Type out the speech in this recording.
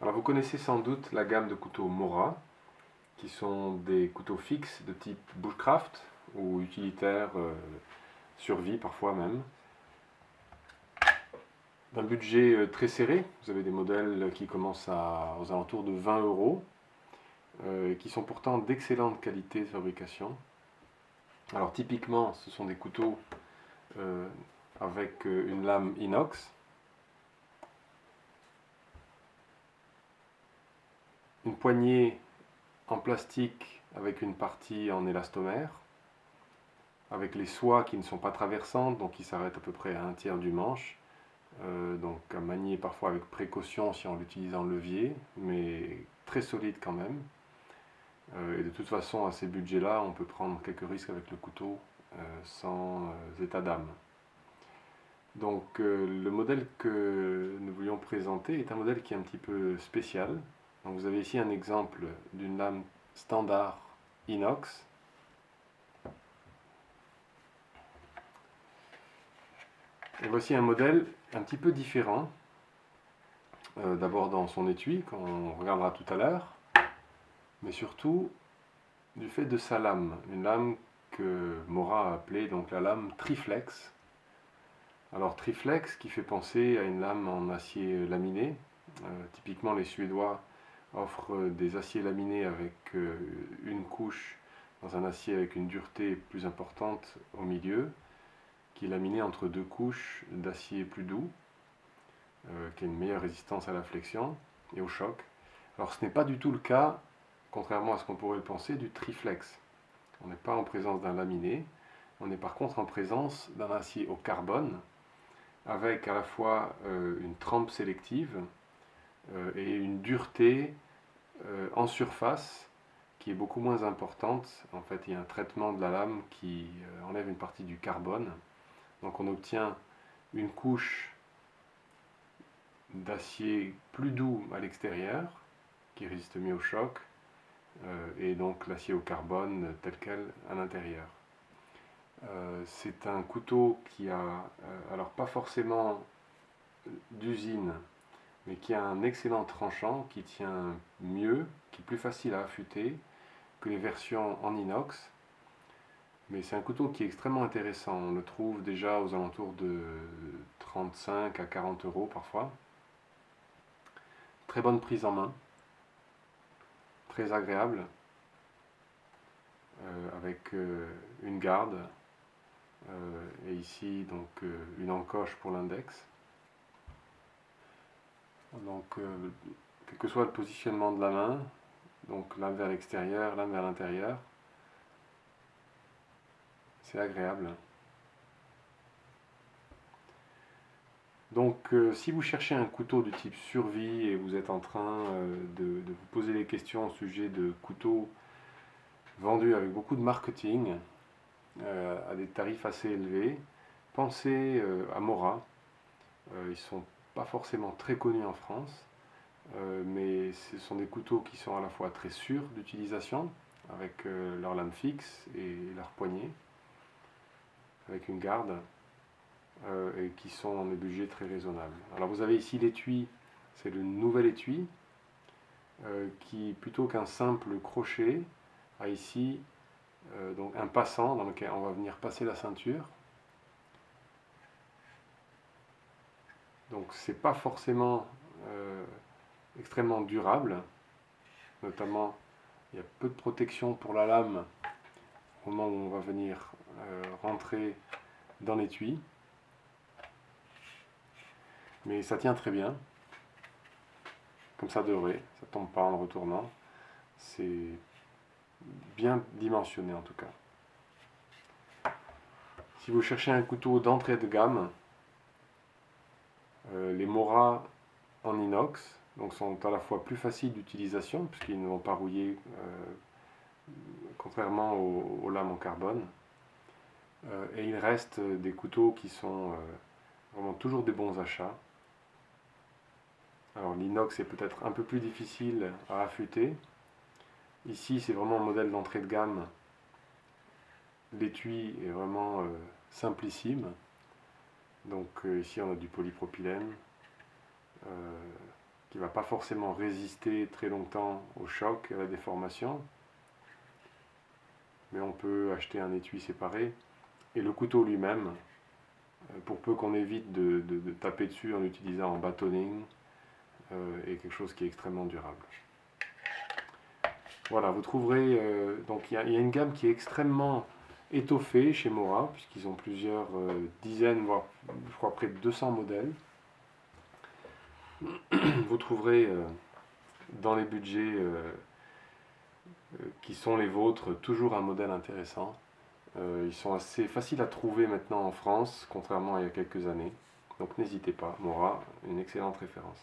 Alors vous connaissez sans doute la gamme de couteaux Mora, qui sont des couteaux fixes de type bushcraft ou utilitaire, survie parfois même. D'un budget très serré, vous avez des modèles qui commencent aux alentours de 20 euros, et qui sont pourtant d'excellente qualité de fabrication. Alors typiquement, ce sont des couteaux avec une lame inox, une poignée en plastique avec une partie en élastomère, avec les soies qui ne sont pas traversantes, donc qui s'arrêtent à peu près à un tiers du manche, donc à manier parfois avec précaution si on l'utilise en levier, mais très solide quand même. Et de toute façon, à ces budgets-là, on peut prendre quelques risques avec le couteau sans état d'âme. Donc le modèle que nous voulions présenter est un modèle qui est un petit peu spécial. Donc vous avez ici un exemple d'une lame standard inox. Et voici un modèle un petit peu différent. D'abord dans son étui, qu'on regardera tout à l'heure, mais surtout du fait de sa lame. Une lame que Mora a appelée donc la lame Triflex. Alors Triflex qui fait penser à une lame en acier laminé. Typiquement les Suédois offrent des aciers laminés avec une couche dans un acier avec une dureté plus importante au milieu, qui est laminé entre deux couches d'acier plus doux, qui a une meilleure résistance à la flexion et au choc. Alors ce n'est pas du tout le cas, contrairement à ce qu'on pourrait le penser, du Triflex. On n'est pas en présence d'un laminé, on est par contre en présence d'un acier au carbone, avec à la fois une trempe sélective et une dureté en surface qui est beaucoup moins importante. En fait, il y a un traitement de la lame qui enlève une partie du carbone. Donc on obtient une couche d'acier plus doux à l'extérieur, qui résiste mieux au choc, et donc l'acier au carbone tel quel à l'intérieur. C'est un couteau qui a, alors pas forcément d'usine, mais qui a un excellent tranchant, qui tient mieux, qui est plus facile à affûter que les versions en inox. Mais c'est un couteau qui est extrêmement intéressant. On le trouve déjà aux alentours de 35 à 40 euros parfois. Très bonne prise en main, très agréable, avec une garde, et ici donc une encoche pour l'index. Donc quel que soit le positionnement de la main, donc l'un vers l'extérieur, l'un vers l'intérieur, c'est agréable. Donc si vous cherchez un couteau de type survie et vous êtes en train de vous poser des questions au sujet de couteaux vendus avec beaucoup de marketing à des tarifs assez élevés, pensez à Mora. Ils ne sont pas forcément très connus en France, mais ce sont des couteaux qui sont à la fois très sûrs d'utilisation, avec leur lame fixe et leur poignée, avec une garde, et qui sont en des budgets très raisonnables. Alors vous avez ici l'étui, c'est le nouvel étui, qui plutôt qu'un simple crochet, a ici donc un passant dans lequel on va venir passer la ceinture. Donc c'est pas forcément extrêmement durable, notamment il y a peu de protection pour la lame au moment où on va venir rentrer dans l'étui, mais ça tient très bien, comme ça devrait, ça tombe pas en retournant, c'est bien dimensionné en tout cas. Si vous cherchez un couteau d'entrée de gamme, les Mora en inox donc sont à la fois plus faciles d'utilisation puisqu'ils ne vont pas rouiller contrairement aux lames en carbone, et il reste des couteaux qui sont vraiment toujours des bons achats. Alors l'inox est peut-être un peu plus difficile à affûter. Ici c'est vraiment un modèle d'entrée de gamme. L'étui est vraiment simplissime. Donc ici on a du polypropylène qui ne va pas forcément résister très longtemps au choc, à la déformation. Mais on peut acheter un étui séparé. Et le couteau lui-même, pour peu qu'on évite de taper dessus en utilisant un bâtonning, est quelque chose qui est extrêmement durable. Voilà, vous trouverez, donc il y a une gamme qui est extrêmement étoffée chez Mora, puisqu'ils ont plusieurs dizaines, voire je crois près de 200 modèles. Vous trouverez dans les budgets qui sont les vôtres toujours un modèle intéressant. Ils sont assez faciles à trouver maintenant en France, contrairement à il y a quelques années. Donc n'hésitez pas, Mora, une excellente référence.